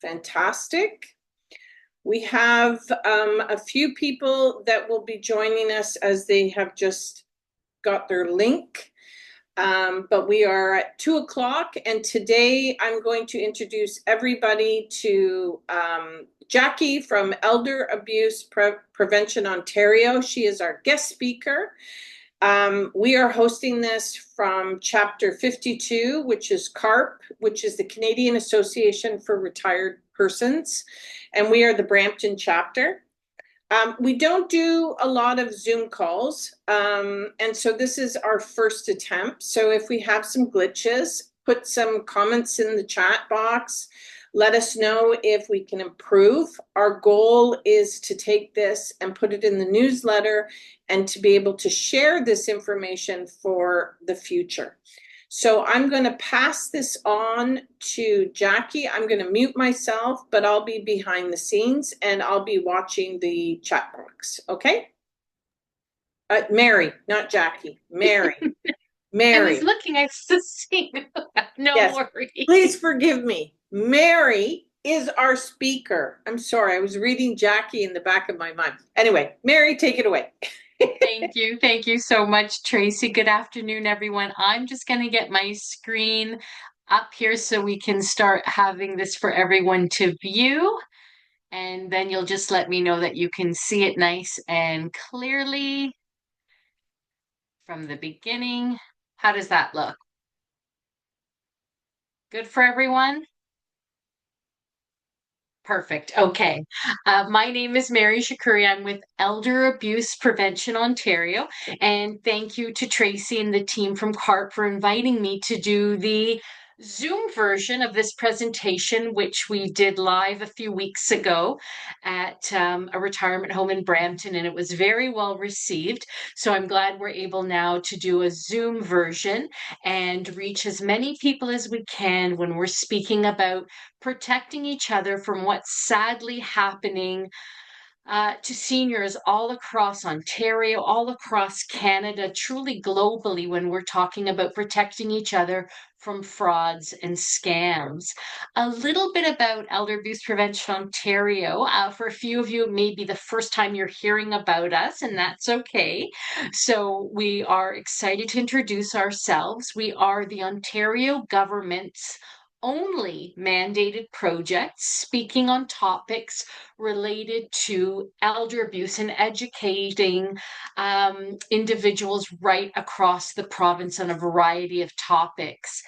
Fantastic. We have a few people that will be joining us as they have just got their link. But we are at 2 o'clock, and today I'm going to introduce everybody to Jackie from Elder Abuse Prevention Ontario. She is our guest speaker. We are hosting this from Chapter 52, which is CARP, which is the Canadian Association for Retired Persons, and we are the Brampton chapter. We don't do a lot of Zoom calls, and so this is our first attempt. So if we have some glitches, put some comments in the chat box. Let us know if we can improve. Our goal is to take this and put it in the newsletter and to be able to share this information for the future. So I'm going to pass this on to Jackie. I'm going to mute myself, but I'll be behind the scenes and I'll be watching the chat box. Okay? Mary, not Jackie. Mary. Mary. I was looking, I was just seeing. No Yes. worries. Please forgive me. Mary is our speaker. I'm sorry, I was reading Jackie in the back of my mind. Anyway, Mary, take it away. Thank you. Thank you so much, Tracy. Good afternoon, everyone. I'm just going to get my screen up here so we can start having this for everyone to view. And then you'll just let me know that you can see it nice and clearly from the beginning. How does that look? Good for everyone? Perfect. Okay. My name is Mary Shakuri. I'm with Elder Abuse Prevention Ontario. And thank you to Tracy and the team from CARP for inviting me to do the Zoom version of this presentation, which we did live a few weeks ago at a retirement home in Brampton, and it was very well received. So I'm glad we're able now to do a Zoom version and reach as many people as we can when we're speaking about protecting each other from what's sadly happening to seniors all across Ontario, all across Canada, truly globally, when we're talking about protecting each other from frauds and scams. A little bit about Elder Abuse Prevention Ontario. For a few of you, it may be the first time you're hearing about us, and that's okay. So we are excited to introduce ourselves. We are the Ontario government's only mandated project speaking on topics related to elder abuse and educating individuals right across the province on a variety of topics.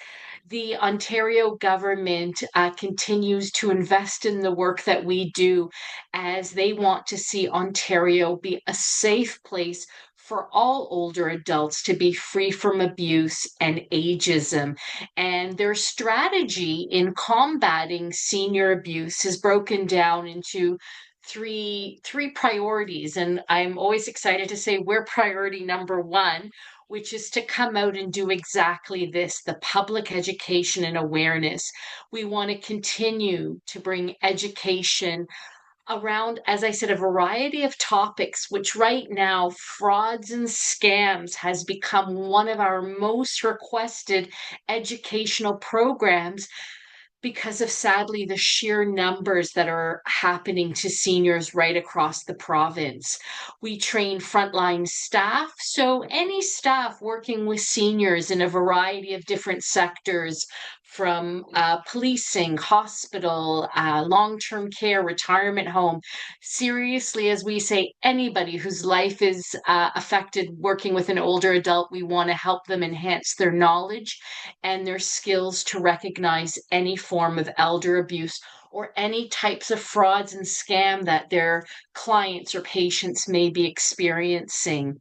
The Ontario government continues to invest in the work that we do as they want to see Ontario be a safe place for all older adults to be free from abuse and ageism. And their strategy in combating senior abuse is broken down into three priorities. And I'm always excited to say we're priority number one, which is to come out and do exactly this, the public education and awareness. We want to continue to bring education around, as I said, a variety of topics, which right now, frauds and scams has become one of our most requested educational programs because of sadly the sheer numbers that are happening to seniors right across the province. We train frontline staff, so any staff working with seniors in a variety of different sectors, from policing, hospital, long-term care, retirement home. Seriously, as we say, anybody whose life is affected working with an older adult, we want to help them enhance their knowledge and their skills to recognize any form of elder abuse or any types of frauds and scam that their clients or patients may be experiencing.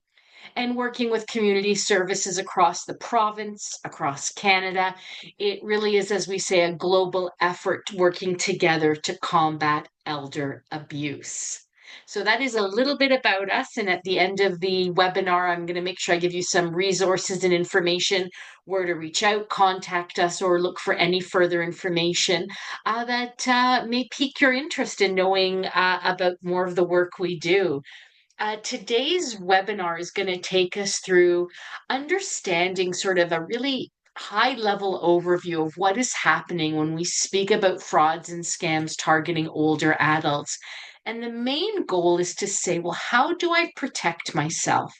And working with community services across the province, across Canada. It really is, as we say, a global effort working together to combat elder abuse. So that is a little bit about us. And at the end of the webinar, I'm going to make sure I give you some resources and information where to reach out, contact us, or look for any further information that may pique your interest in knowing about more of the work we do. Today's webinar is going to take us through understanding sort of a really high level overview of what is happening when we speak about frauds and scams targeting older adults. And the main goal is to say, well, how do I protect myself?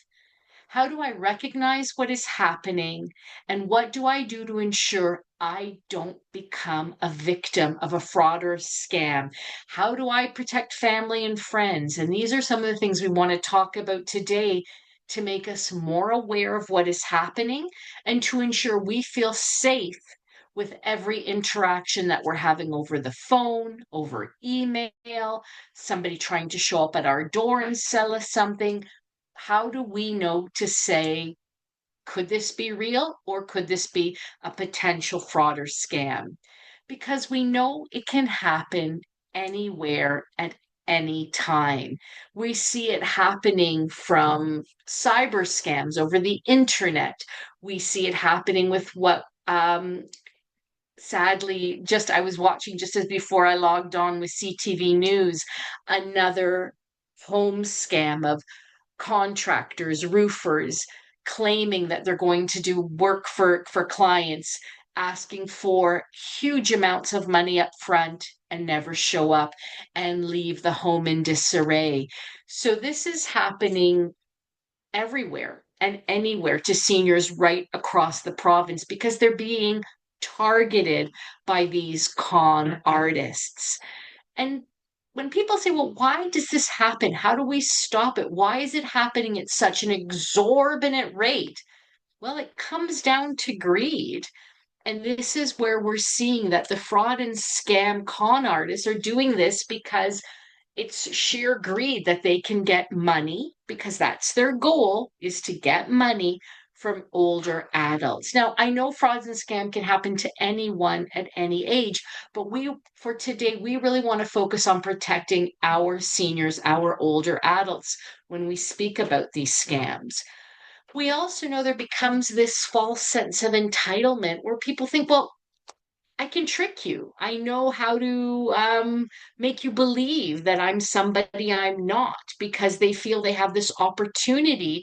How do I recognize what is happening? And what do I do to ensure I don't become a victim of a fraud or a scam? How do I protect family and friends? And these are some of the things we want to talk about today to make us more aware of what is happening and to ensure we feel safe with every interaction that we're having over the phone, over email, somebody trying to show up at our door and sell us something. How do we know to say, could this be real or could this be a potential fraud or scam? Because we know it can happen anywhere at any time. We see it happening from cyber scams over the internet. We see it happening with what sadly, just I was watching just as before I logged on with CTV News, another home scam of contractors, roofers claiming that they're going to do work for clients, asking for huge amounts of money up front and never show up and leave the home in disarray. So this is happening everywhere and anywhere to seniors right across the province because they're being targeted by these con artists. And when people say, well, why does this happen? How do we stop it? Why is it happening at such an exorbitant rate? Well, it comes down to greed. And this is where we're seeing that the fraud and scam con artists are doing this because it's sheer greed that they can get money because that's their goal is to get money from older adults. Now, I know frauds and scam can happen to anyone at any age, but we for today we really want to focus on protecting our seniors, our older adults when we speak about these scams. We also know there becomes this false sense of entitlement where people think, well, I can trick you. I know how to make you believe that I'm somebody I'm not because they feel they have this opportunity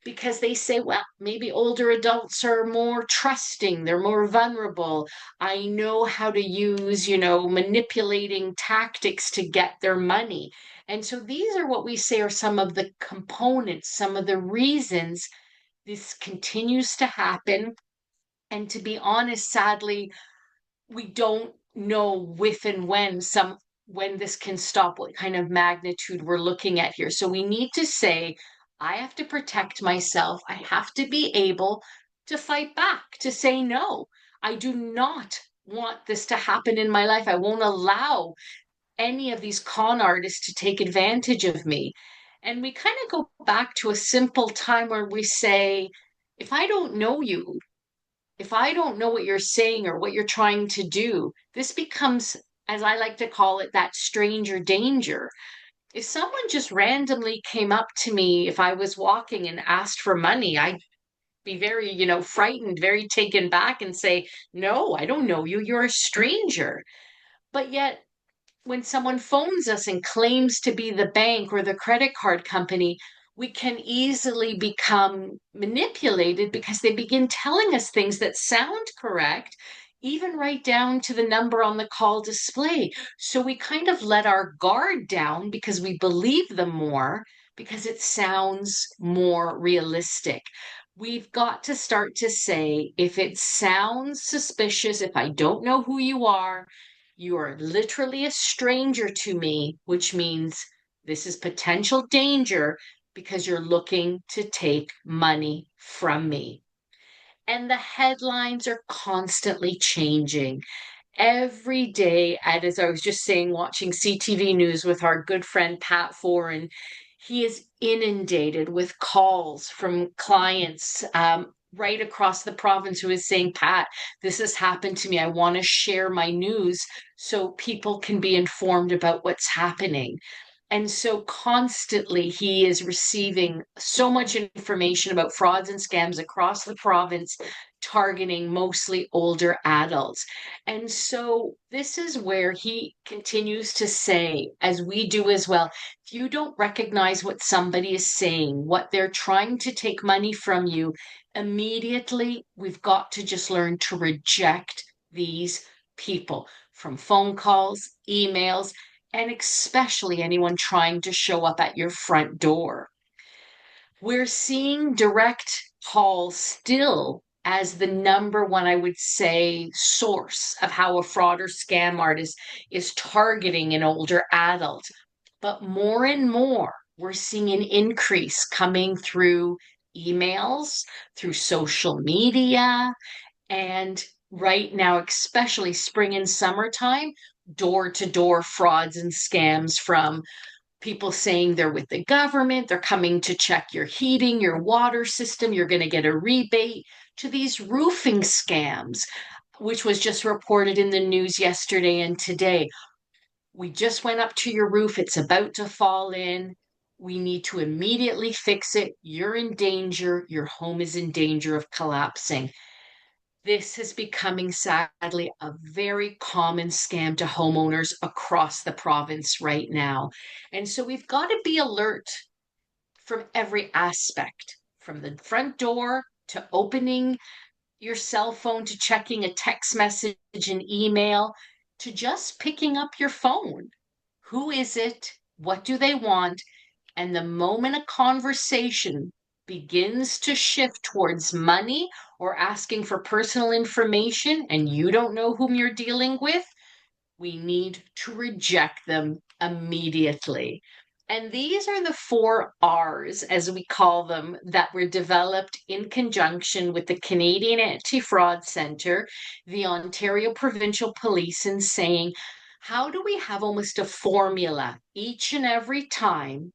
because they say, well, maybe older adults are more trusting, they're more vulnerable. I know how to use, manipulating tactics to get their money. And so these are what we say are some of the components, some of the reasons this continues to happen. And to be honest, sadly, we don't know if and when this can stop, what kind of magnitude we're looking at here. So we need to say, I have to protect myself. I have to be able to fight back, to say no. I do not want this to happen in my life. I won't allow any of these con artists to take advantage of me. And we kind of go back to a simple time where we say, if I don't know you, if I don't know what you're saying or what you're trying to do, this becomes, as I like to call it, that stranger danger. If someone just randomly came up to me, if I was walking and asked for money, I'd be very, frightened, very taken back and say, no, I don't know you. You're a stranger. But yet, when someone phones us and claims to be the bank or the credit card company, we can easily become manipulated because they begin telling us things that sound correct, even right down to the number on the call display. So we kind of let our guard down because we believe them more because it sounds more realistic. We've got to start to say, if it sounds suspicious, if I don't know who you are literally a stranger to me, which means this is potential danger because you're looking to take money from me. And the headlines are constantly changing every day. And as I was just saying, watching CTV News with our good friend Pat Foran, he is inundated with calls from clients right across the province who is saying, Pat, this has happened to me. I want to share my news so people can be informed about what's happening. And so constantly he is receiving so much information about frauds and scams across the province targeting mostly older adults. And so this is where he continues to say, as we do as well, if you don't recognize what somebody is saying, what they're trying to take money from you, immediately we've got to just learn to reject these people from phone calls, emails, and especially anyone trying to show up at your front door. We're seeing direct calls still as the number one, I would say, source of how a fraud or scam artist is targeting an older adult. But more and more, we're seeing an increase coming through emails, through social media, and right now, especially spring and summertime, door to door frauds and scams from people saying they're with the government, they're coming to check your heating, your water system, you're going to get a rebate, to these roofing scams, which was just reported in the news yesterday and today. We just went up to your roof, it's about to fall in. We need to immediately fix it. You're in danger. Your home is in danger of collapsing. This is becoming, sadly, a very common scam to homeowners across the province right now. And so we've got to be alert from every aspect, from the front door to opening your cell phone to checking a text message and email to just picking up your phone. Who is it? What do they want? And the moment a conversation begins to shift towards money or asking for personal information and you don't know whom you're dealing with, we need to reject them immediately. And these are the 4 R's, as we call them, that were developed in conjunction with the Canadian Anti Fraud Centre, the Ontario Provincial Police, in saying, how do we have almost a formula each and every time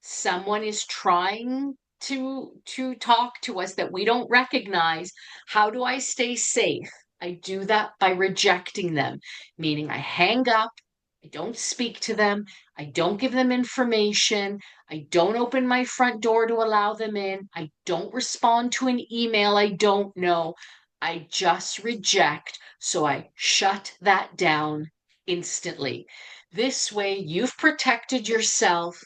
someone is trying to talk to us that we don't recognize? How do I stay safe? I do that by rejecting them, meaning I hang up, I don't speak to them, I don't give them information, I don't open my front door to allow them in, I don't respond to an email I don't know. I just reject, so I shut that down instantly. This way, you've protected yourself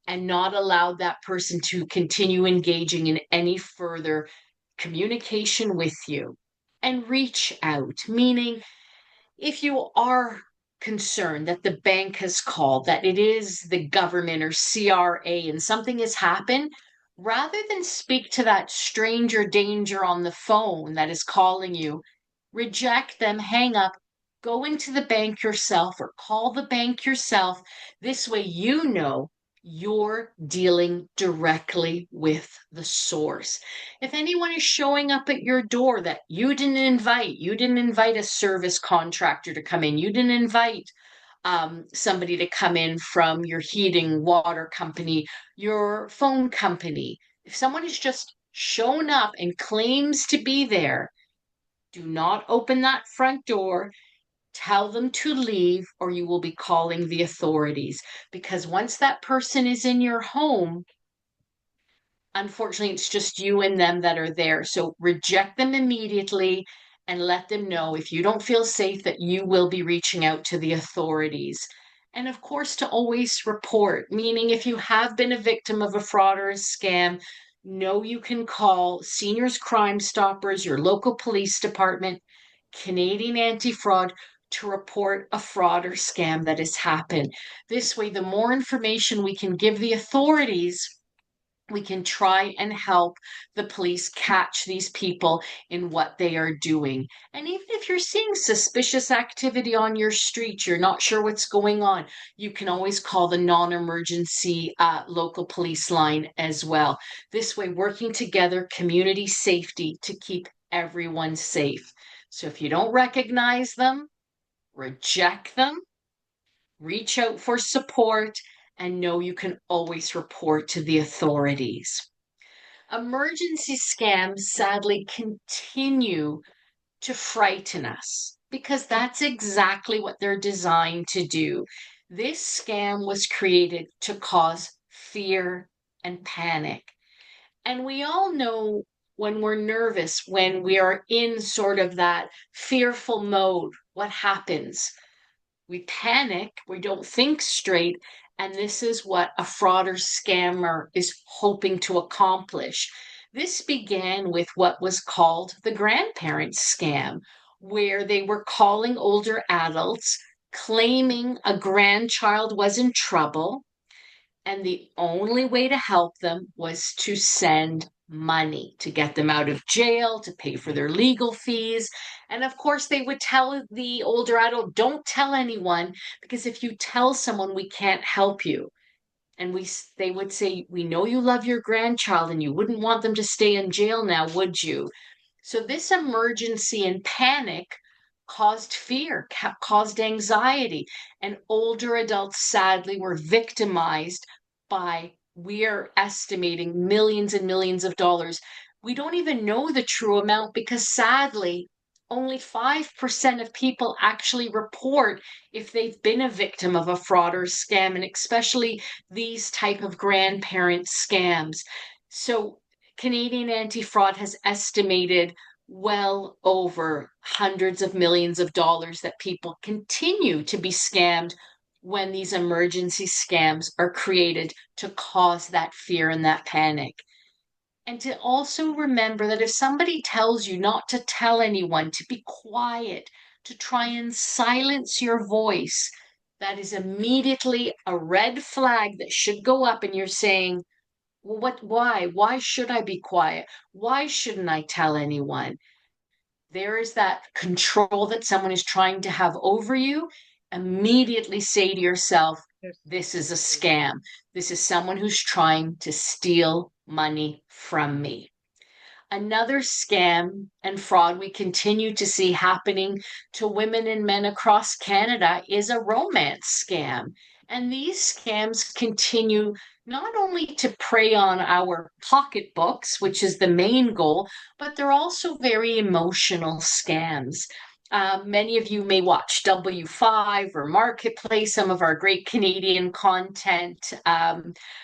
and not allowed that person to continue engaging in any further communication with you. And reach out, meaning if you are concerned that the bank has called, that it is the government or CRA and something has happened, rather than speak to that stranger danger on the phone that is calling you, reject them, hang up, go into the bank yourself or call the bank yourself. This way, you know you're dealing directly with the source. If anyone is showing up at your door that you didn't invite a service contractor to come in, you didn't invite somebody to come in from your heating, water company, your phone company. If someone has just shown up and claims to be there, do not open that front door. Tell them to leave, or you will be calling the authorities. Because once that person is in your home, unfortunately, it's just you and them that are there. So reject them immediately and let them know if you don't feel safe that you will be reaching out to the authorities. And of course, to always report, meaning if you have been a victim of a fraud or a scam, know you can call Seniors Crime Stoppers, your local police department, Canadian Anti Fraud, to report a fraud or scam that has happened. This way, the more information we can give the authorities, we can try and help the police catch these people in what they are doing. And even if you're seeing suspicious activity on your street, you're not sure what's going on, you can always call the non-emergency local police line as well. This way, working together, community safety to keep everyone safe. So if you don't recognize them, reject them, reach out for support, and know you can always report to the authorities. Emergency scams sadly continue to frighten us because that's exactly what they're designed to do. This scam was created to cause fear and panic. And we all know when we're nervous, when we are in sort of that fearful mode, what happens? We panic, we don't think straight, and this is what a fraud or scammer is hoping to accomplish. This began with what was called the grandparent scam, where they were calling older adults, claiming a grandchild was in trouble, and the only way to help them was to send money to get them out of jail, to pay for their legal fees. And of course, they would tell the older adult, don't tell anyone, because if you tell someone, we can't help you. And they would say, we know you love your grandchild and you wouldn't want them to stay in jail now, would you? So this emergency and panic caused fear, caused anxiety, and older adults sadly were victimized by, we're estimating, millions and millions of dollars. We don't even know the true amount because sadly, only 5% of people actually report if they've been a victim of a fraud or scam, and especially these type of grandparent scams. So Canadian Anti-Fraud has estimated well over hundreds of millions of dollars that people continue to be scammed when these emergency scams are created to cause that fear and that panic. And to also remember that if somebody tells you not to tell anyone, to be quiet, to try and silence your voice, that is immediately a red flag that should go up, and you're saying, well, why should I be quiet? Why shouldn't I tell anyone? There is that control that someone is trying to have over you. Immediately say to yourself, this is a scam. This is someone who's trying to steal money from me. Another scam and fraud we continue to see happening to women and men across Canada is a romance scam. And these scams continue not only to prey on our pocketbooks, which is the main goal, but they're also very emotional scams. Many of you may watch W5 or Marketplace, some of our great Canadian content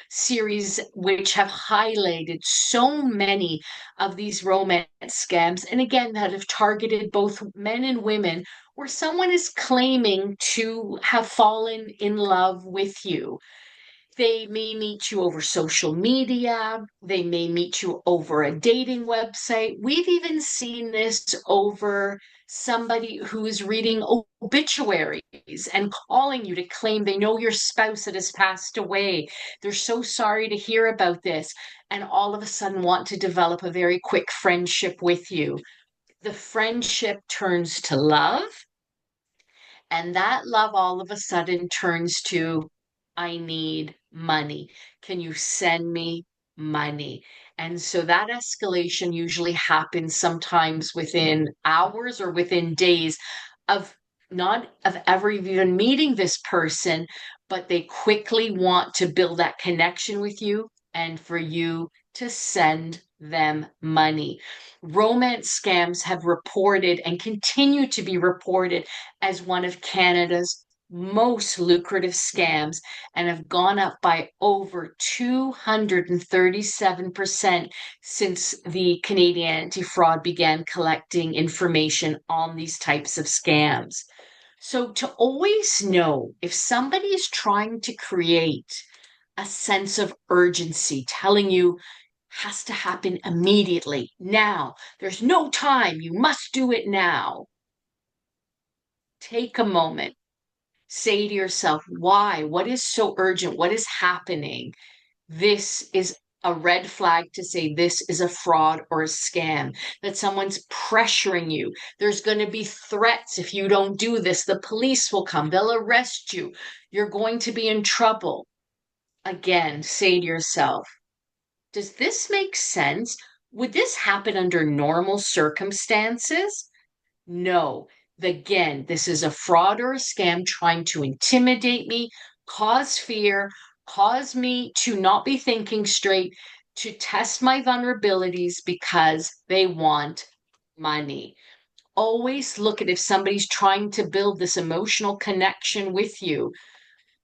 series, which have highlighted so many of these romance scams. And again, that have targeted both men and women, where someone is claiming to have fallen in love with you. They may meet you over social media. They may meet you over a dating website. We've even seen this over somebody who is reading obituaries and calling you to claim they know your spouse that has passed away. They're so sorry to hear about this, and all of a sudden want to develop a very quick friendship with you. The friendship turns to love, and that love all of a sudden turns to, I need money. Can you send me money? And so that escalation usually happens sometimes within hours or within days of not of ever even meeting this person, but they quickly want to build that connection with you and for you to send them money. Romance scams have reported and continue to be reported as one of Canada's most lucrative scams and have gone up by over 237% since the Canadian Anti-Fraud began collecting information on these types of scams. So to always know if somebody is trying to create a sense of urgency, telling you has to happen immediately, now, there's no time, you must do it now. Take a moment, say to yourself, why? What is so urgent? What is happening? This is a red flag to say this is a fraud or a scam, that someone's pressuring you. There's going to be threats if you don't do this. The police will come, they'll arrest you. You're going to be in trouble. Again, say to yourself, does this make sense? Would this happen under normal circumstances? No. Again, this is a fraud or a scam trying to intimidate me, cause fear, cause me to not be thinking straight, to test my vulnerabilities because they want money. Always look at if somebody's trying to build this emotional connection with you.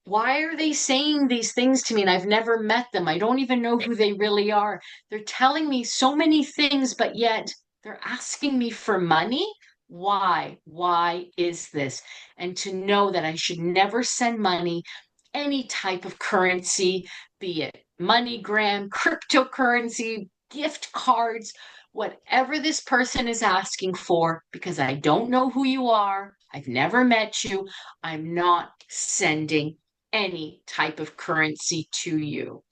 why are they saying these things to me and I've never met them? I don't even know who they really are. They're telling me so many things, but yet they're asking me for money. Why? Why is this? And to know that I should never send money, any type of currency, be it MoneyGram, cryptocurrency, gift cards, whatever this person is asking for, because I don't know who you are, I've never met you, I'm not sending any type of currency to you.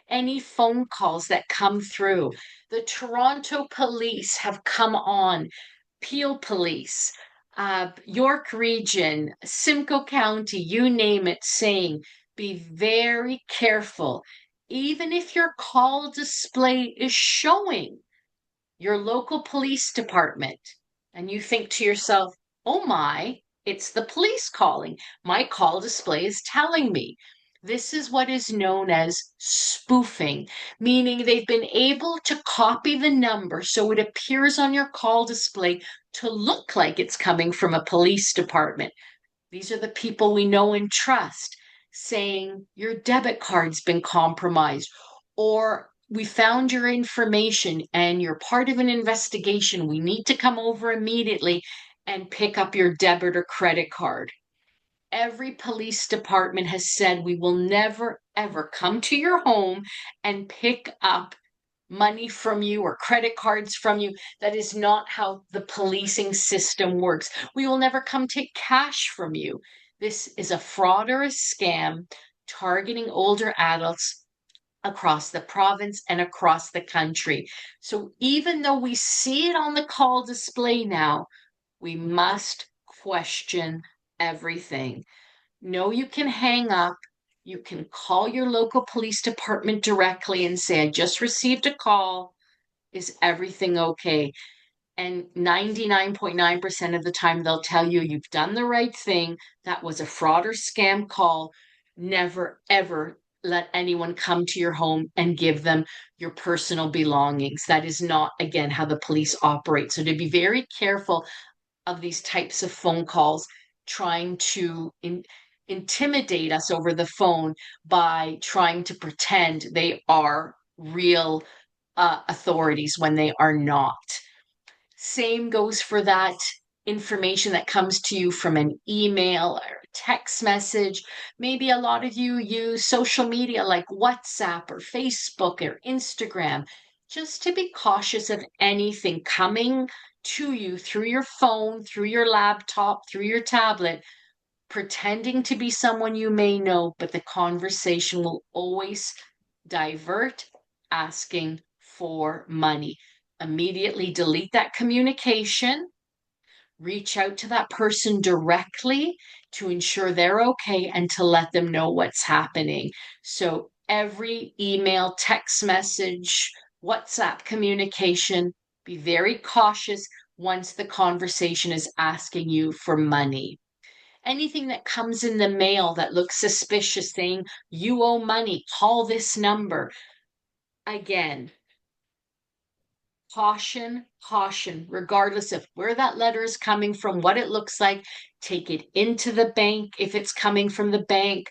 Any phone calls that come through. The Toronto police have come on, Peel Police, York Region, Simcoe County, you name it, saying, be very careful. Even if your call display is showing your local police department, and you think to yourself, oh my, it's the police calling. My call display is telling me. This is what is known as spoofing, meaning they've been able to copy the number so it appears on your call display to look like it's coming from a police department. These are the people we know and trust saying your debit card's been compromised, or we found your information and you're part of an investigation. We need to come over immediately and pick up your debit or credit card. Every police department has said we will never, ever come to your home and pick up money from you or credit cards from you. That is not how the policing system works. We will never come take cash from you. This is a fraud or a scam targeting older adults across the province and across the country. So even though we see it on the call display now, we must question everything. No, you can hang up. You can call your local police department directly and say, I just received a call. Is everything okay? And 99.9% of the time, they'll tell you you've done the right thing. That was a fraud or scam call. Never, ever let anyone come to your home and give them your personal belongings. That is not, again, how the police operate. So to be very careful of these types of phone calls, trying to intimidate us over the phone by trying to pretend they are real authorities when they are not. Same goes for that information that comes to you from an email or text message. Maybe a lot of you use social media like WhatsApp or Facebook or Instagram. Just to be cautious of anything coming to you through your phone, through your laptop, through your tablet, pretending to be someone you may know, but the conversation will always divert, asking for money. Immediately delete that communication, reach out to that person directly to ensure they're okay and to let them know what's happening. So every email, text message, WhatsApp communication, be very cautious once the conversation is asking you for money. Anything that comes in the mail that looks suspicious, saying you owe money, call this number. Again, caution, caution, regardless of where that letter is coming from, what it looks like. Take it into the bank if it's coming from the bank.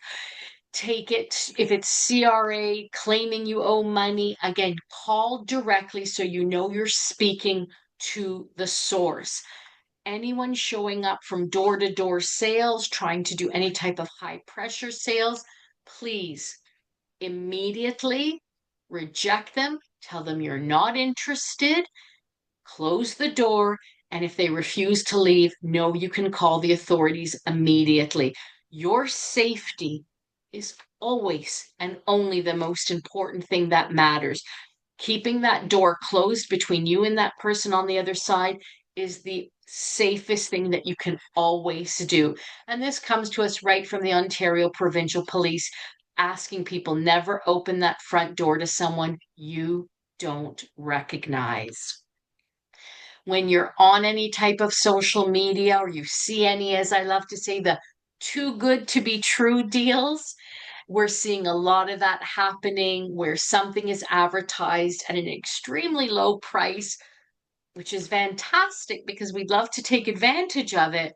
Take it if it's CRA claiming you owe money. Again, call directly so you know you're speaking to the source. Anyone showing up from door to door sales, trying to do any type of high pressure sales, please immediately reject them, tell them you're not interested, close the door, and if they refuse to leave, know you can call the authorities immediately. Your safety is always and only the most important thing that matters. Keeping that door closed between you and that person on the other side is the safest thing that you can always do. And this comes to us right from the Ontario Provincial Police, asking people never open that front door to someone you don't recognize. When you're on any type of social media or you see any, as I love to say, the too good to be true deals, we're seeing a lot of that happening where something is advertised at an extremely low price, which is fantastic because we'd love to take advantage of it.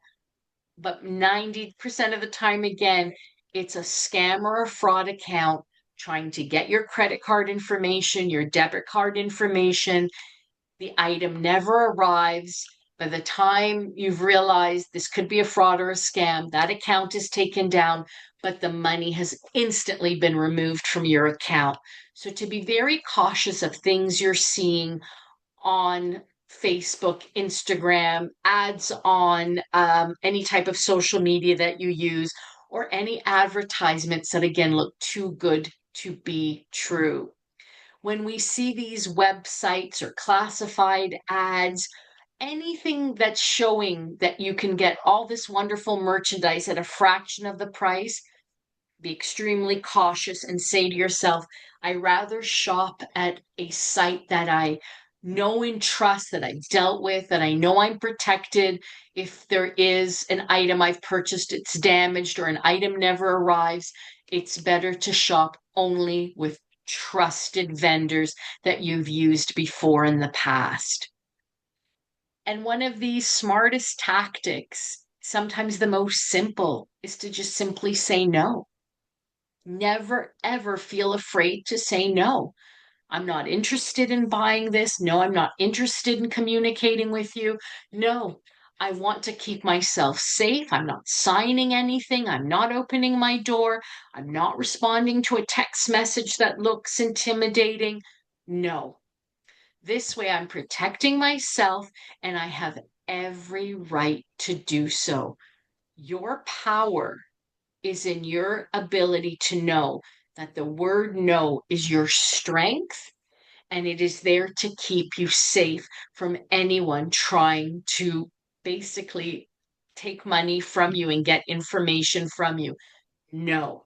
But 90% of the time, again, It's a scam or a fraud account trying to get your credit card information, your debit card information. The item never arrives. By the time you've realized this could be a fraud or a scam, that account is taken down, but the money has instantly been removed from your account. So to be very cautious of things you're seeing on Facebook, Instagram, ads on any type of social media that you use, or any advertisements that, again, look too good to be true. When we see these websites or classified ads, anything that's showing that you can get all this wonderful merchandise at a fraction of the price, be extremely cautious and say to yourself, I rather shop at a site that I know and trust, that I've dealt with, that I know I'm protected. If there is an item I've purchased, it's damaged, or an item never arrives, it's better to shop only with trusted vendors that you've used before in the past. And one of the smartest tactics, sometimes the most simple, is to just simply say no. Never, ever feel afraid to say no. I'm not interested in buying this. No, I'm not interested in communicating with you. No, I want to keep myself safe. I'm not signing anything. I'm not opening my door. I'm not responding to a text message that looks intimidating. No. This way, I'm protecting myself, and I have every right to do so. Your power is in your ability to know that the word no is your strength, and it is there to keep you safe from anyone trying to basically take money from you and get information from you. No,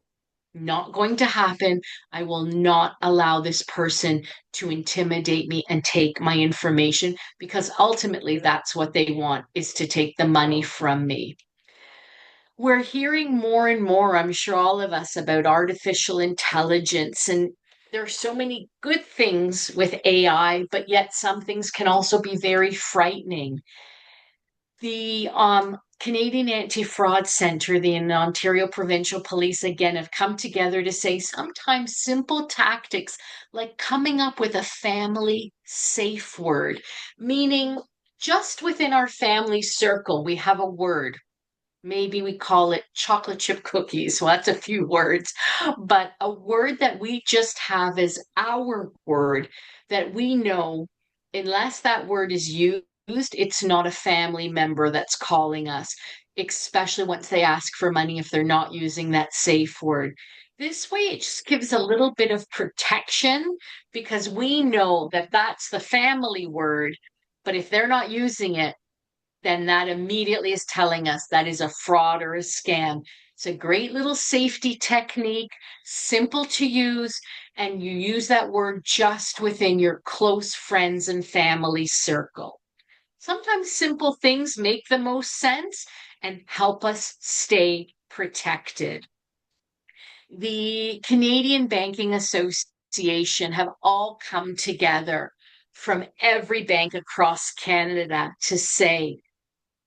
not going to happen. I will not allow this person to intimidate me and take my information, because ultimately that's what they want, is to take the money from me. We're hearing more and more, I'm sure all of us, about artificial intelligence, and there are so many good things with AI, but yet some things can also be very frightening. The Canadian Anti-Fraud Centre, the Ontario Provincial Police, again, have come together to say sometimes simple tactics like coming up with a family safe word, meaning just within our family circle, we have a word. Maybe we call it chocolate chip cookies. Well, that's a few words, but a word that we just have as our word, that we know, unless that word is used, it's not a family member that's calling us, especially once they ask for money if they're not using that safe word. This way, it just gives a little bit of protection, because we know that that's the family word, but if they're not using it, then that immediately is telling us that is a fraud or a scam. It's a great little safety technique, simple to use, and you use that word just within your close friends and family circle. Sometimes simple things make the most sense and help us stay protected. The Canadian Banking Association have all come together from every bank across Canada to say,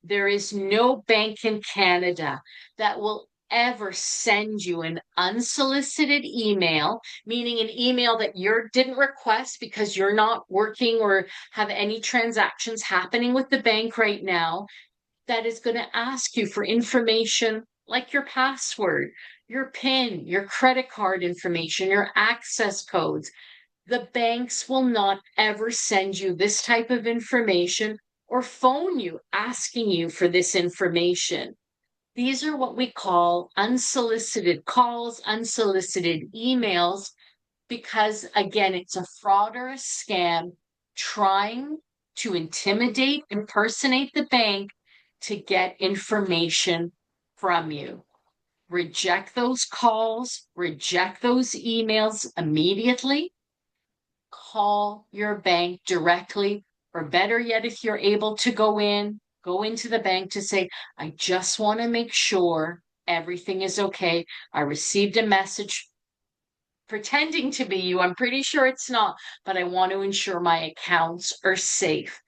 there is no bank in Canada that will ever send you an unsolicited email, meaning an email that you didn't request because you're not working or have any transactions happening with the bank right now, that is going to ask you for information like your password, your PIN, your credit card information, your access codes. The banks will not ever send you this type of information or phone you asking you for this information. These are what we call unsolicited calls, unsolicited emails, because again, it's a fraud or a scam trying to intimidate, impersonate the bank to get information from you. Reject those calls, reject those emails immediately. Call your bank directly, or better yet, if you're able to go into the bank to say, I just want to make sure everything is okay. I received a message pretending to be you. I'm pretty sure it's not, but I want to ensure my accounts are safe.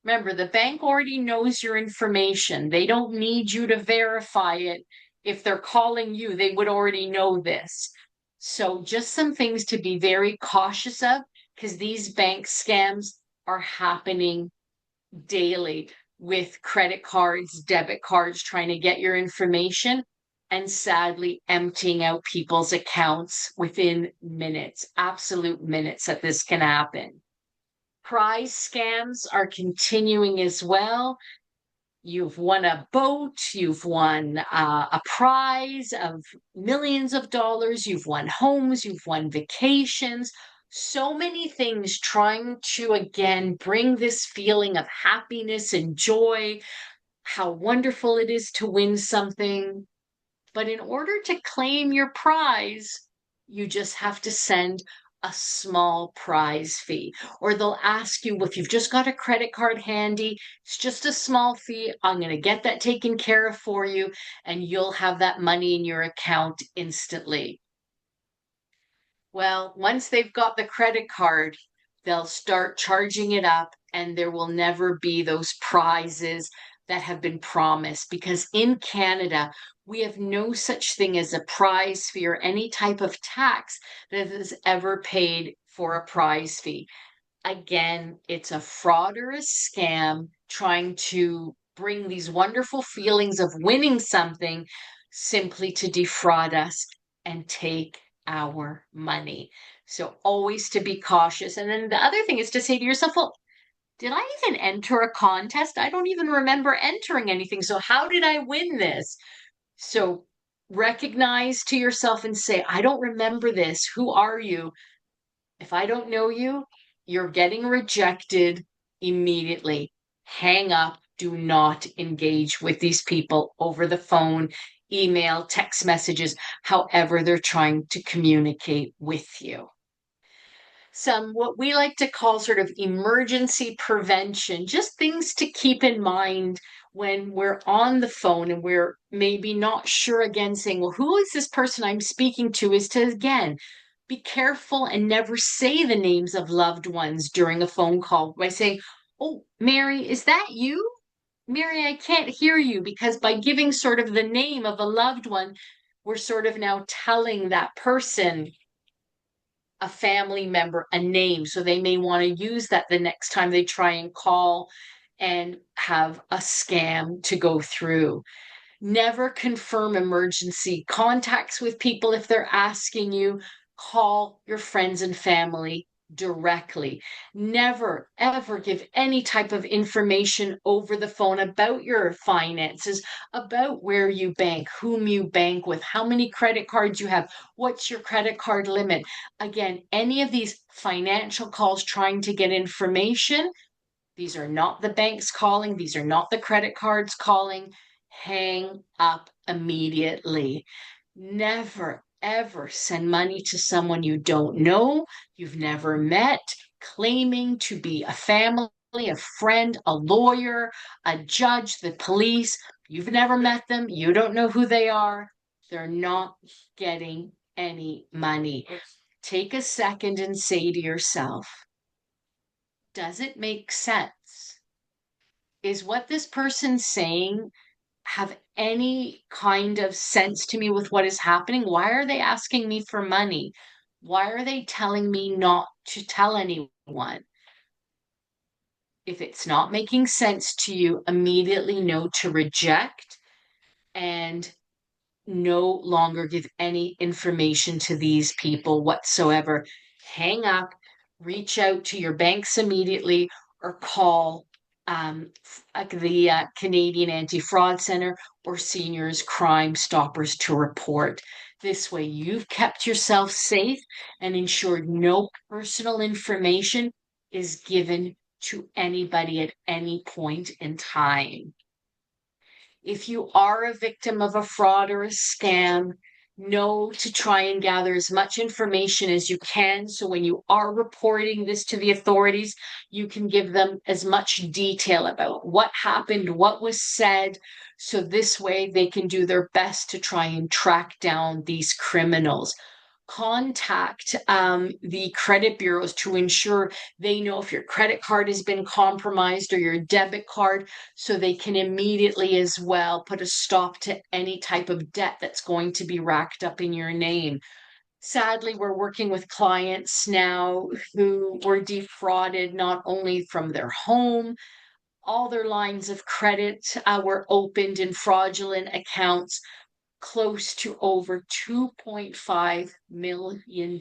Remember, the bank already knows your information. They don't need you to verify it. if they're calling you, they would already know this. So just some things to be very cautious of, because these bank scams are happening daily with credit cards, debit cards, trying to get your information and sadly emptying out people's accounts within minutes, absolute minutes that this can happen. Prize scams are continuing as well. You've won a boat, you've won a prize of millions of dollars, you've won homes, you've won vacations, so many things trying to again bring this feeling of happiness and joy, how wonderful it is to win something. But in order to claim your prize, you just have to send a small prize fee. Or they'll ask you if you've just got a credit card handy, it's just a small fee. I'm going to get that taken care of for you, and you'll have that money in your account instantly. Well, once they've got the credit card, they'll start charging it up, and there will never be those prizes that have been promised. Because in Canada, we have no such thing as a prize fee or any type of tax that is ever paid for a prize fee. Again, it's a fraud or a scam trying to bring these wonderful feelings of winning something simply to defraud us and take our money. So always to be cautious. And then the other thing is to say to yourself, well, did I even enter a contest? I don't even remember entering anything. So how did I win this? So recognize to yourself and say, I don't remember this. Who are you? If I don't know you, you're getting rejected immediately. Hang up. Do not engage with these people over the phone, email, text messages, however they're trying to communicate with you. Some what we like to call sort of emergency prevention, just things to keep in mind when we're on the phone and we're maybe not sure again, saying, well, who is this person I'm speaking to? Is to again be careful and never say the names of loved ones during a phone call by saying, oh, Mary, is that you? Mary, I can't hear you, because by giving sort of the name of a loved one, we're sort of now telling that person, a family member, a name. So they may want to use that the next time they try and call and have a scam to go through. Never confirm emergency contacts with people if they're asking you. Call your friends and family directly. Never, ever give any type of information over the phone about your finances, about where you bank, whom you bank with, how many credit cards you have, what's your credit card limit. Again, any of these financial calls trying to get information, these are not the banks calling, these are not the credit cards calling. Hang up immediately. Never, ever send money to someone you don't know, you've never met, claiming to be a family, a friend, a lawyer, a judge, the police. You've never met them, you don't know who they are. They're not getting any money. Take a second and say to yourself, does it make sense? Is what this person's saying have any kind of sense to me with what is happening? Why are they asking me for money? Why are they telling me not to tell anyone? If it's not making sense to you, immediately know to reject and no longer give any information to these people whatsoever. Hang up, reach out to your banks immediately, or call the Canadian Anti-Fraud Center or Seniors Crime Stoppers to report. This way, you've kept yourself safe and ensured no personal information is given to anybody at any point in time. If you are a victim of a fraud or a scam, know to try and gather as much information as you can. So when you are reporting this to the authorities, you can give them as much detail about what happened, what was said. So this way they can do their best to try and track down these criminals. contact the credit bureaus to ensure they know if your credit card has been compromised or your debit card, so they can immediately as well put a stop to any type of debt that's going to be racked up in your name. Sadly, we're working with clients now who were defrauded not only from their home, all their lines of credit were opened in fraudulent accounts, close to over $2.5 million.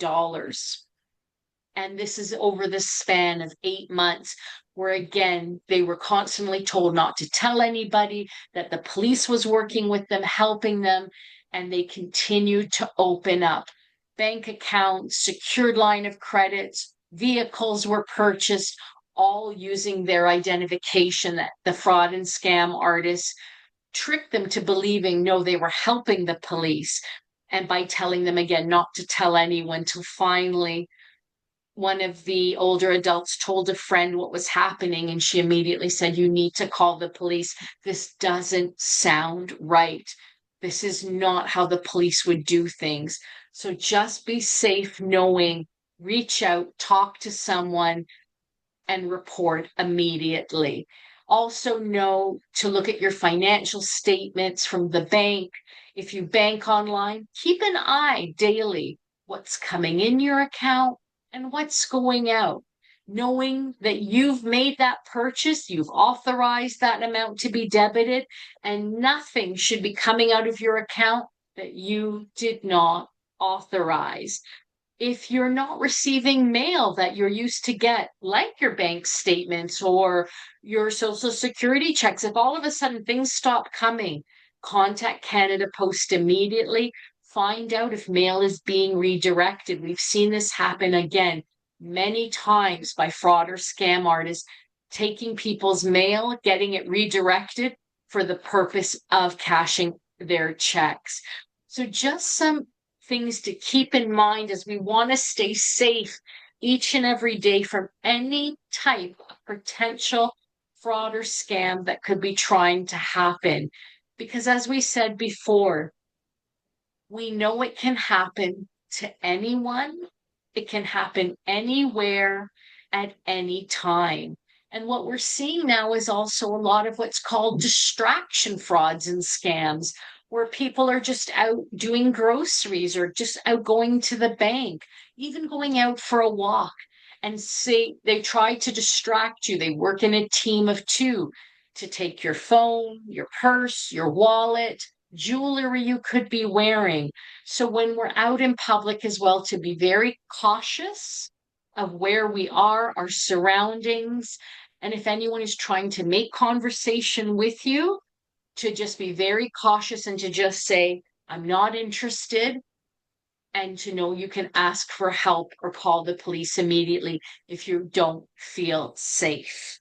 And this is over the span of 8 months, where again, they were constantly told not to tell anybody, that the police was working with them, helping them, and they continued to open up bank accounts, secured line of credits, vehicles were purchased, all using their identification that the fraud and scam artists tricked them to believing, no, they were helping the police. And by telling them again not to tell anyone, till finally one of the older adults told a friend what was happening, and she immediately said, you need to call the police. This doesn't sound right. This is not how the police would do things. So just be safe knowing, reach out, talk to someone, and report immediately. Also know to look at your financial statements from the bank. If you bank online, keep an eye daily what's coming in your account and what's going out. Knowing that you've made that purchase, you've authorized that amount to be debited, and nothing should be coming out of your account that you did not authorize. If you're not receiving mail that you're used to get, like your bank statements or your social security checks, if all of a sudden things stop coming, contact Canada Post immediately. Find out if mail is being redirected. We've seen this happen again many times by fraud or scam artists taking people's mail, getting it redirected for the purpose of cashing their checks. So just some things to keep in mind as we want to stay safe each and every day from any type of potential fraud or scam that could be trying to happen. Because as we said before, we know it can happen to anyone. It can happen anywhere at any time. And what we're seeing now is also a lot of what's called distraction frauds and scams, where people are just out doing groceries or just out going to the bank, even going out for a walk, and say they try to distract you. They work in a team of two to take your phone, your purse, your wallet, jewelry you could be wearing. So when we're out in public as well, to be very cautious of where we are, our surroundings, and if anyone is trying to make conversation with you, to just be very cautious and to just say, I'm not interested, and to know you can ask for help or call the police immediately if you don't feel safe.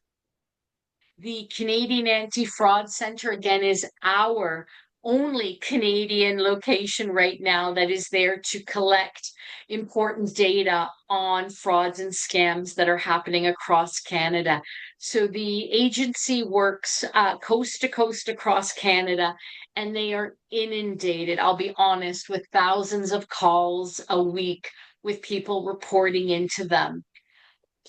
The Canadian Anti-Fraud Centre, again, is our only Canadian location right now that is there to collect important data on frauds and scams that are happening across Canada. So the agency works coast to coast across Canada, and they are inundated, I'll be honest, with thousands of calls a week with people reporting into them.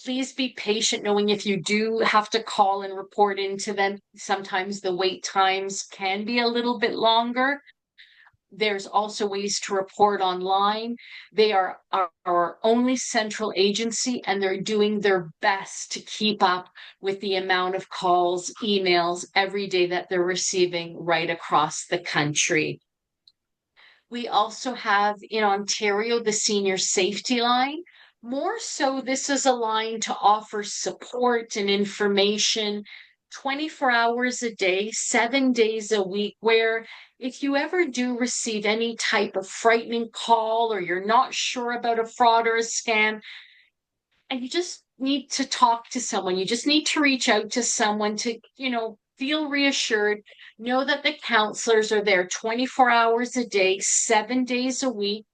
Please be patient, knowing if you do have to call and report into them, sometimes the wait times can be a little bit longer. There's also ways to report online. They are our only central agency, and they're doing their best to keep up with the amount of calls, emails every day that they're receiving right across the country. We also have in Ontario the Senior Safety Line. More so, this is a line to offer support and information 24 hours a day, 7 days a week, where if you ever do receive any type of frightening call or you're not sure about a fraud or a scam, and you just need to talk to someone, you just need to reach out to someone to, feel reassured, know that the counselors are there 24 hours a day, 7 days a week.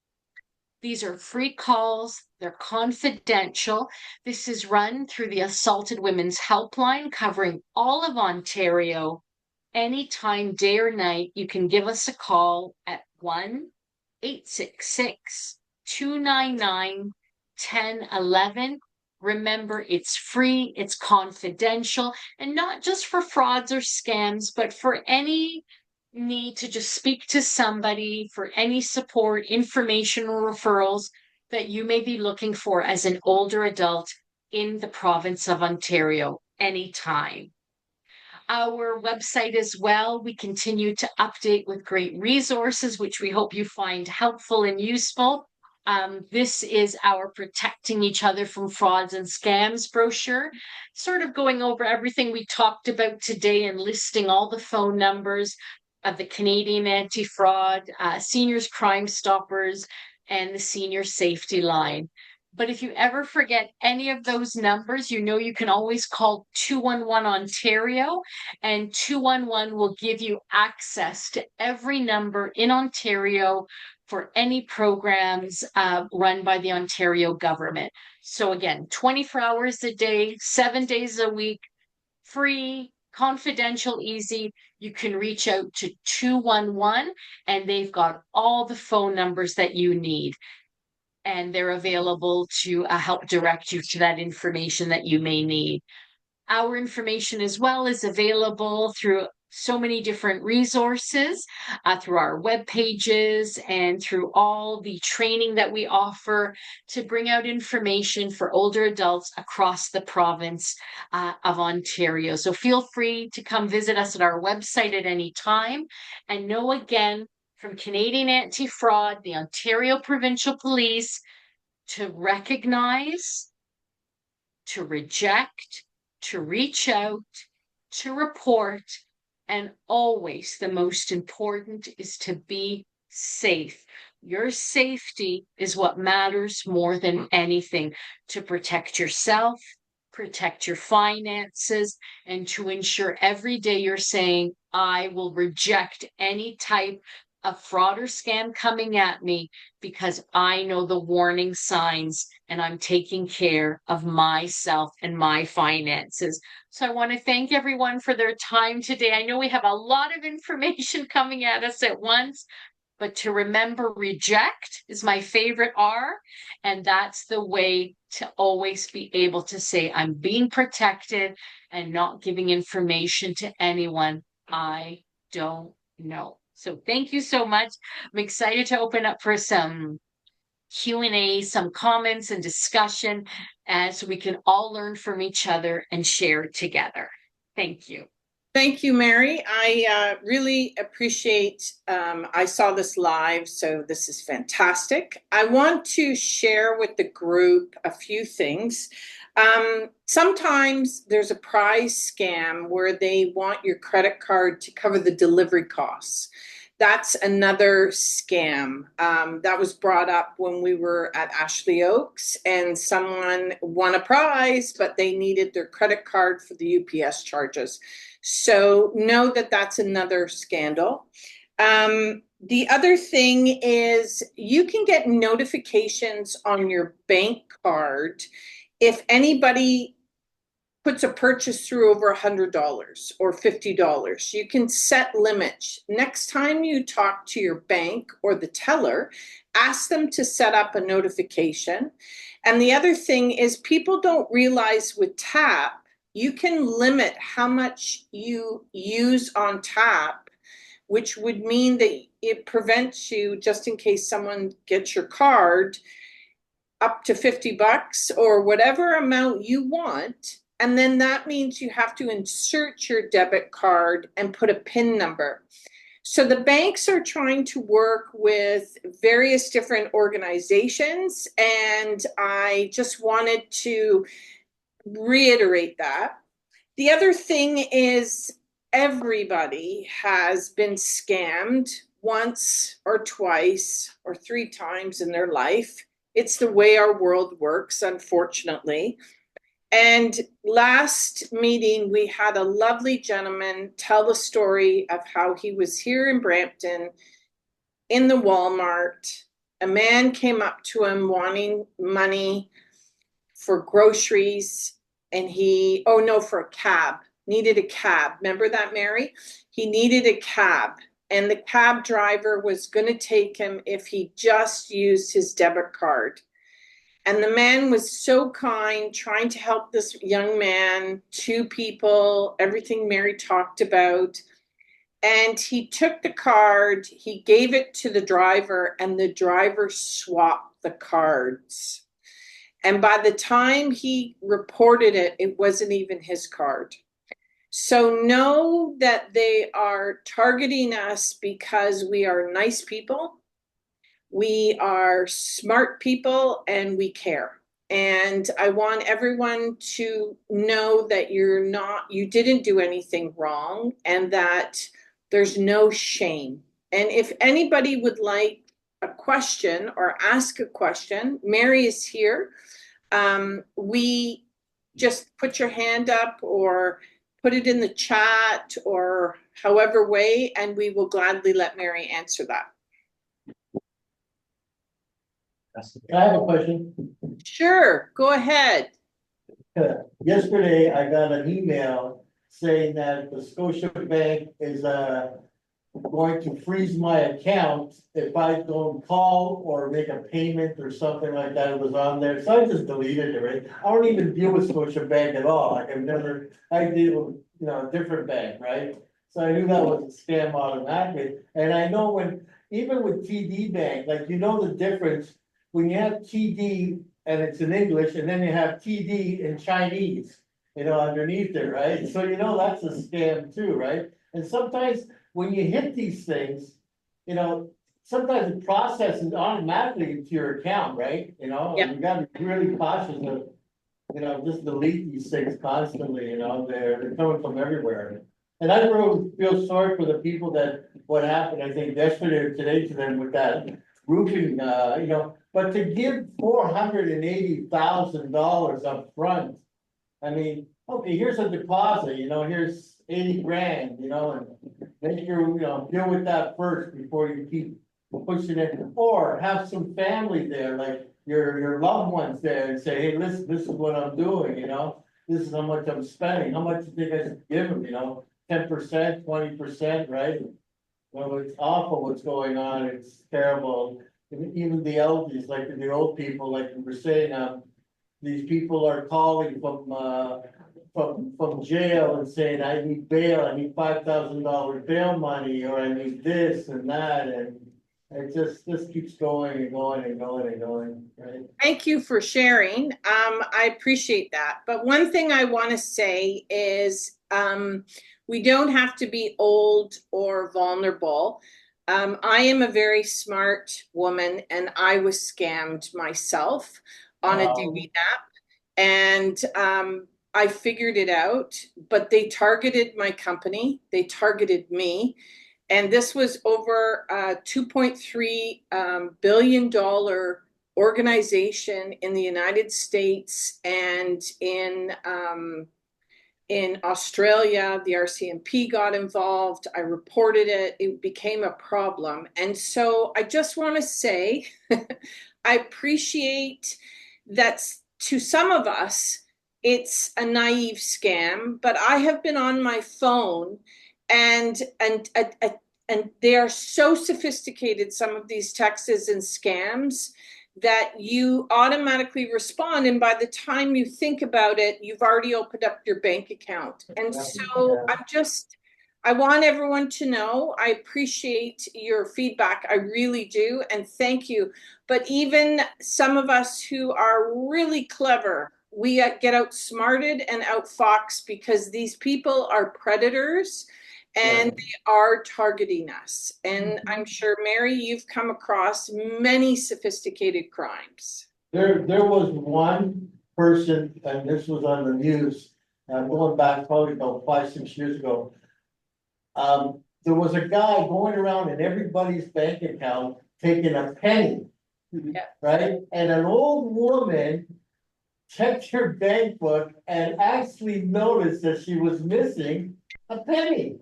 These are free calls. They're confidential. This is run through the Assaulted Women's Helpline, covering all of Ontario. Anytime, day or night, you can give us a call at 1-866 299-1011. Remember, it's free, it's confidential, and not just for frauds or scams, but for any need to just speak to somebody for any support, information, or referrals that you may be looking for as an older adult in the province of Ontario anytime. Our website as well, we continue to update with great resources, which we hope you find helpful and useful. This is our Protecting Each Other from Frauds and Scams brochure, sort of going over everything we talked about today and listing all the phone numbers of the Canadian Anti-Fraud, Seniors Crime Stoppers, and the Senior Safety Line. But if you ever forget any of those numbers, you know you can always call 211 Ontario, and 211 will give you access to every number in Ontario for any programs run by the Ontario government. So again, 24 hours a day, 7 days a week, free, confidential, easy. You can reach out to 211 and they've got all the phone numbers that you need. And they're available to help direct you to that information that you may need. Our information as well is available through so many different resources, through our web pages and through all the training that we offer to bring out information for older adults across the province of Ontario. So feel free to come visit us at our website at any time. And know again, from Canadian Anti-Fraud, the Ontario Provincial Police, to recognize, to reject, to reach out, to report, and always the most important is to be safe. Your safety is what matters more than anything, to protect yourself, protect your finances, and to ensure every day you're saying, I will reject any type of fraud or scam coming at me because I know the warning signs and I'm taking care of myself and my finances. So I want to thank everyone for their time today. I know we have a lot of information coming at us at once, but to remember, reject is my favorite R. And that's the way to always be able to say, I'm being protected and not giving information to anyone I don't know. So thank you so much. I'm excited to open up for some Q&A, some comments and discussion, so we can all learn from each other and share together. Thank you. Thank you, Mary. I really appreciate, I saw this live, so this is fantastic. I want to share with the group a few things. Sometimes there's a prize scam where they want your credit card to cover the delivery costs. That's another scam. That was brought up when we were at Ashley Oaks and someone won a prize, but they needed their credit card for the UPS charges. So know that that's another scandal. The other thing is you can get notifications on your bank card if anybody puts a purchase through over $100 or $50. You can set limits. Next time you talk to your bank or the teller, ask them to set up a notification. And the other thing is people don't realize with TAP, you can limit how much you use on TAP, which would mean that it prevents you, just in case someone gets your card, up to $50 or whatever amount you want. And then that means you have to insert your debit card and put a PIN number. So the banks are trying to work with various different organizations, and I just wanted to reiterate that. The other thing is everybody has been scammed once or twice or 3 times in their life. It's the way our world works, unfortunately. And last meeting, we had a lovely gentleman tell the story of how he was here in Brampton in the Walmart. A man came up to him wanting money for groceries, and for a cab, needed a cab. Remember that, Mary? He needed a cab. and the cab driver was going to take him if he just used his debit card. And the man was so kind, trying to help this young man, two people, everything Mary talked about. And he took the card, he gave it to the driver, and the driver swapped the cards. And by the time he reported it, it wasn't even his card. So know that they are targeting us because we are nice people, we are smart people, and we care. And I want everyone to know that you didn't do anything wrong, and that there's no shame. And if anybody would like a question or ask a question, Mary is here. We just put your hand up or put it in the chat or however way, and we will gladly let Mary answer that. I have a question. Sure, go ahead. Yesterday, I got an email saying that the Scotia Bank is going to freeze my account if I don't call or make a payment or something like that. It was on there, so I just deleted it, right? I don't even deal with Scotia Bank at all. Like I deal with, a different bank, right? So I knew that was a scam automatically. And I know even with TD Bank, like, the difference when you have TD and it's in English, and then you have TD in Chinese, underneath it, right? So that's a scam too, right? And sometimes when you hit these things, sometimes it processes automatically into your account, right? Yeah. You gotta be really cautious of, just delete these things constantly, they're coming from everywhere. And I really feel sorry for the people what happened, I think yesterday or today to them with that roofing, but to give $480,000 up front. I mean, okay, here's a deposit, here's 80 grand, and make sure, deal with that first before you keep pushing it. Or have some family there, like your loved ones there, and say, hey, listen, this is what I'm doing, this is how much I'm spending, how much you think I should give them, 10%, 20%, right? Well, it's awful what's going on, it's terrible. Even the elders, like the old people, like we were saying, these people are calling from jail and saying, I need bail, I need $5,000 bail money, or I need this and that, and it just keeps going and going and going and going, right? Thank you for sharing. I appreciate that. But one thing I want to say is we don't have to be old or vulnerable. I am a very smart woman, and I was scammed myself on a dating app, and I figured it out. But they targeted my company, they targeted me, and this was over a $2.3 billion organization in the United States, and in Australia, the RCMP got involved. I reported it. It became a problem. And so I just want to say, I appreciate that to some of us, it's a naive scam, but I have been on my phone and they are so sophisticated, some of these texts and scams, that you automatically respond, and by the time you think about it, you've already opened up your bank account. And so I want everyone to know I appreciate your feedback, I really do, and thank you. But even some of us who are really clever, we get outsmarted and outfoxed because these people are predators and they are targeting us. And I'm sure, Mary, you've come across many sophisticated crimes. There was one person, and this was on the news, going back probably about 5-6 years ago. There was a guy going around in everybody's bank account taking a penny, right? And an old woman checked her bank book and actually noticed that she was missing a penny.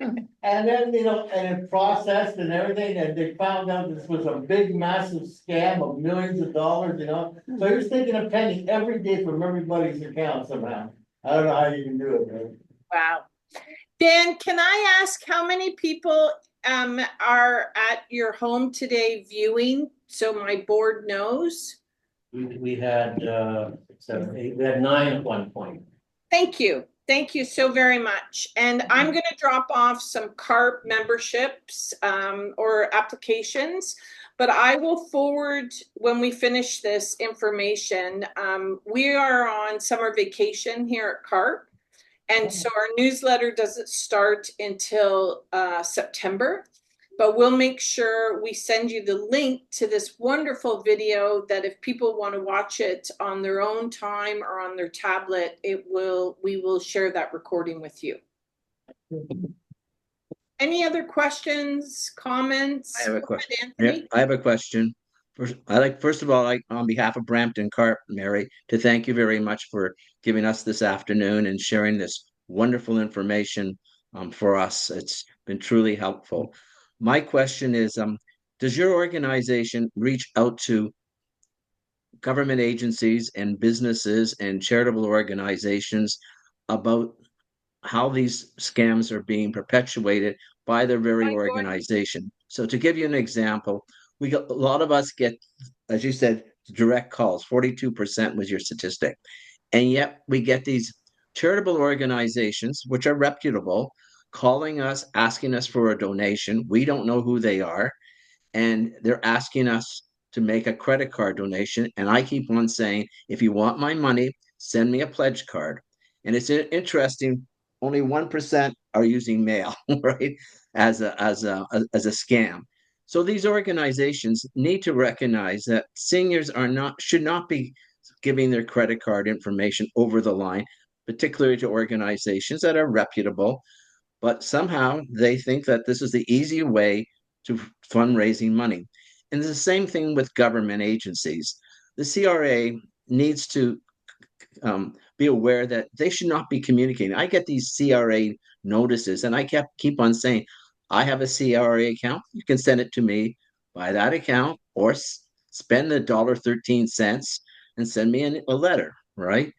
And then, and it processed and everything, and they found out this was a big, massive scam of millions of dollars, So he was taking a penny every day from everybody's account somehow. I don't know how you can do it, man. Wow. Dan, can I ask how many people are at your home today viewing, so my board knows? We had, 6, 7, 8, we had 9 at one point. Thank you. Thank you so very much. And I'm going to drop off some CARP memberships or applications, but I will forward when we finish this information. We are on summer vacation here at CARP. And so our newsletter doesn't start until September, but we'll make sure we send you the link to this wonderful video that if people want to watch it on their own time or on their tablet, we will share that recording with you. Any other questions, comments? I have a question. Anthony? Yeah, I have a question. First of all, on behalf of Brampton Carp, Mary, to thank you very much for giving us this afternoon and sharing this wonderful information for us. It's been truly helpful. My question is, does your organization reach out to government agencies and businesses and charitable organizations about how these scams are being perpetuated by their very organization? So to give you an example, a lot of us get, as you said, direct calls. 42% was your statistic. And yet we get these charitable organizations, which are reputable, calling us, asking us for a donation. We don't know who they are. And they're asking us to make a credit card donation. And I keep on saying, if you want my money, send me a pledge card. And it's interesting, only 1% are using mail, right, as a scam. So these organizations need to recognize that seniors should not be giving their credit card information over the line, particularly to organizations that are reputable, but somehow they think that this is the easy way to fundraising money. And it's the same thing with government agencies. The CRA needs to be aware that they should not be communicating. I get these CRA notices, and I keep on saying, I have a CRA account. You can send it to me by that account, or spend the $1.13 and send me a letter, right?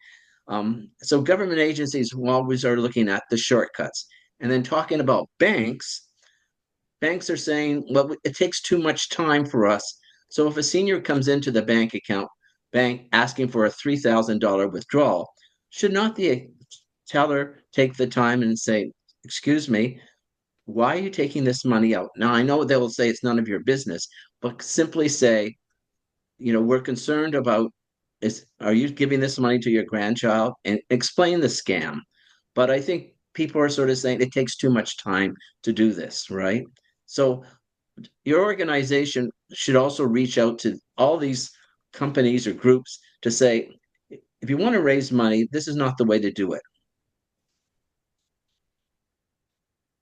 So government agencies always are looking at the shortcuts. And then talking about banks are saying, well, it takes too much time for us. So if a senior comes into the bank asking for a $3,000 withdrawal, should not the teller take the time and say, excuse me, why are you taking this money out? Now, I know they will say it's none of your business, but simply say, we're concerned about, are you giving this money to your grandchild? And explain the scam. But I think people are sort of saying it takes too much time to do this, right? So your organization should also reach out to all these companies or groups to say, if you want to raise money, this is not the way to do it.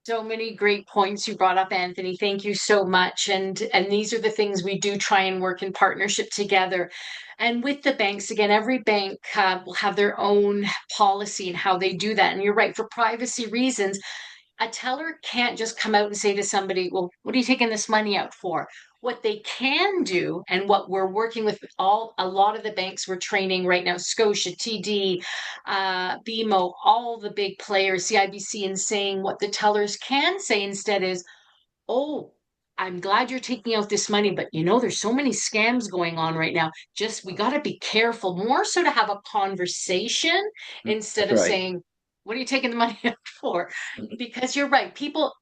So many great points you brought up, Anthony. Thank you so much. And these are the things we do try and work in partnership together. And with the banks, again, every bank will have their own policy and how they do that. And you're right, for privacy reasons, a teller can't just come out and say to somebody, well, what are you taking this money out for? What they can do, and what we're working with a lot of the banks we're training right now, Scotia, TD, BMO, all the big players, CIBC, and saying what the tellers can say instead is, oh, I'm glad you're taking out this money, but there's so many scams going on right now. We got to be careful, more so to have a conversation instead of saying, what are you taking the money out for? Because you're right. People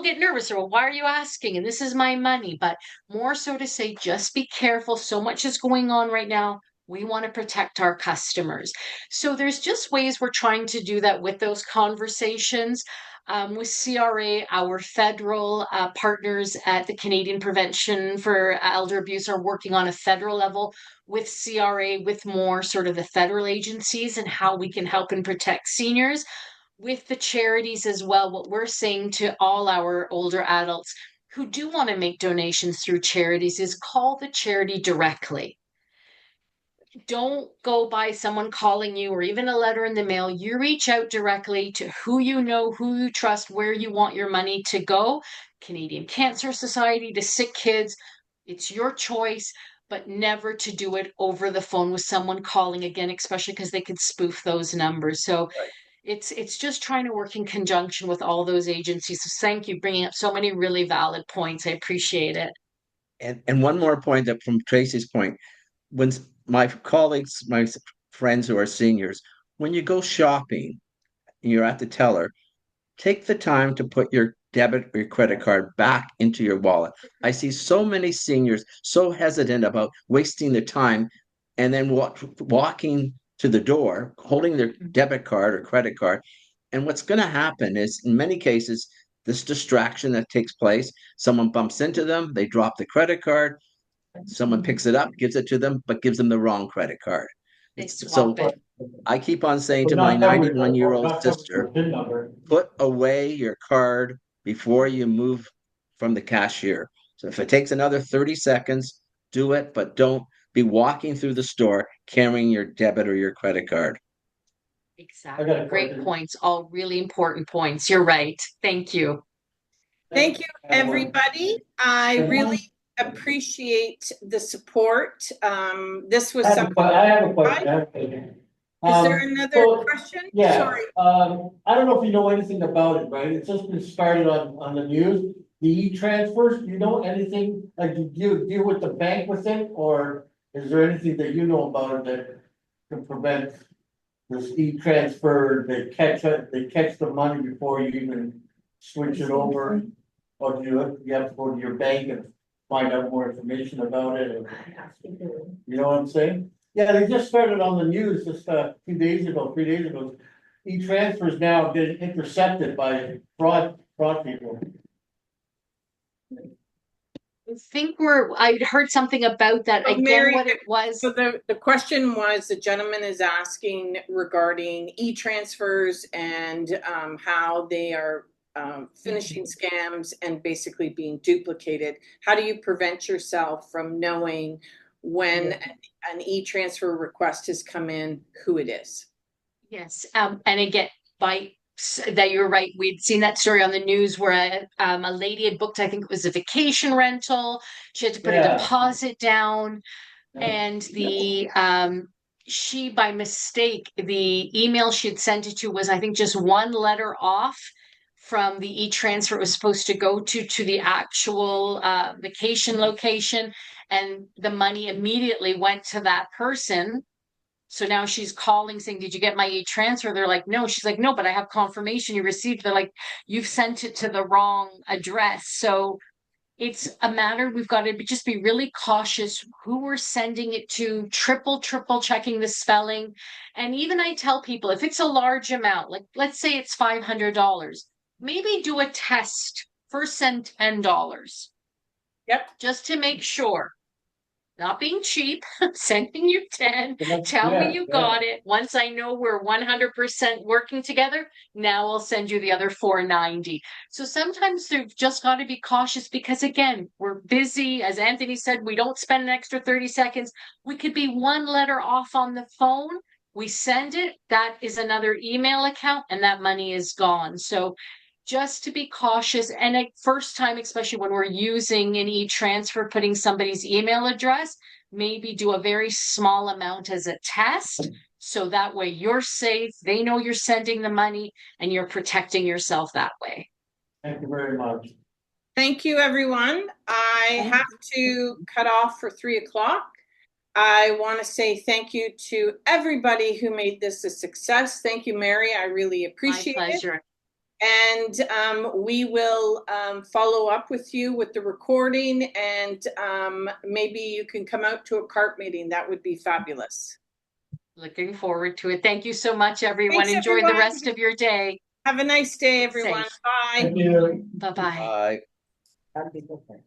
get nervous, or, well, why are you asking? And this is my money. But more so to say, just be careful. So much is going on right now. We want to protect our customers. So there's just ways we're trying to do that with those conversations. With CRA, our federal partners at the Canadian Prevention for Elder Abuse are working on a federal level with CRA, with more sort of the federal agencies and how we can help and protect seniors. With the charities as well, what we're saying to all our older adults who do want to make donations through charities is call the charity directly. Don't go by someone calling you or even a letter in the mail. You reach out directly to who you know, who you trust, where you want your money to go. Canadian Cancer Society, to Sick Kids. It's your choice, but never to do it over the phone with someone calling again, especially because they could spoof those numbers. So it's just trying to work in conjunction with all those agencies. So thank you bringing up so many really valid points. I appreciate it. And one more point that from Tracy's point, when my colleagues, my friends who are seniors, when you go shopping, and you're at the teller, take the time to put your debit or your credit card back into your wallet. I see so many seniors so hesitant about wasting the time and then walking to the door, holding their debit card or credit card. And what's going to happen is, in many cases, this distraction that takes place, someone bumps into them, they drop the credit card, someone picks it up, gives it to them, but gives them the wrong credit card. They So swap it. I keep on saying We're to my not covered, 91-year-old not covered sister, with PIN number. put away your card before you move from the cashier. So if it takes another 30 seconds, do it, but don't be walking through the store carrying your debit or your credit card. Exactly. got a Great question. points. All really important points. You're right. Thank you. Thank you, everybody. I really appreciate the support. This was something. I have a question. Is there another so, question? Yeah, Sorry. I don't know if you know anything about it, right? It's just been started on the news. The e-transfers, do you know anything, like, do you deal with the bank with it, or is there anything that you know about it that can prevent this e-transfer, they catch it, they catch the money before you even switch it over? Or do you have to go to your bank and find out more information about it, or, you know what I'm saying? Yeah, they just started on the news just a few days ago, 3 days ago. E-transfers now getting intercepted by fraud people. I heard something about that. So Again, Mary, what it was. So the question was, the gentleman is asking regarding e-transfers and how they are finishing scams and basically being duplicated. How do you prevent yourself from knowing when an e-transfer request has come in, who it is? Yes, and again, that you're right. We'd seen that story on the news where a lady had booked, I think it was a vacation rental. She had to put a deposit down, and she by mistake, the email she had sent it to was, I think, just one letter off from the e-transfer it was supposed to go to the actual vacation location, and the money immediately went to that person. So now she's calling saying, did you get my e-transfer? They're like, no. She's like, no, but I have confirmation you received. They're like, you've sent it to the wrong address. So it's a matter, we've got to just be really cautious who we're sending it to, triple checking the spelling. And even I tell people, if it's a large amount, like let's say it's $500, maybe do a test. First send $10. Yep. Just to make sure. Not being cheap, sending you 10, tell me you got it. Once I know we're 100% working together, now I'll send you the other $4.90. So sometimes you've just got to be cautious because, again, we're busy. As Anthony said, we don't spend an extra 30 seconds. We could be one letter off on the phone. We send it. That is another email account, and that money is gone. So just to be cautious, and at first time, especially when we're using an e-transfer, putting somebody's email address, maybe do a very small amount as a test. So that way you're safe, they know you're sending the money, and you're protecting yourself that way. Thank you very much. Thank you, everyone. I have to cut off for 3:00. I want to say thank you to everybody who made this a success. Thank you, Mary. I really appreciate it. My pleasure. And we will follow up with you with the recording, and maybe you can come out to a CARP meeting. That would be fabulous. Looking forward to it. Thank you so much, everyone. Thanks, Enjoy everyone. the rest of your day. Have a nice day, everyone. Safe. Bye. Thank you. Bye-bye. Bye. Happy birthday.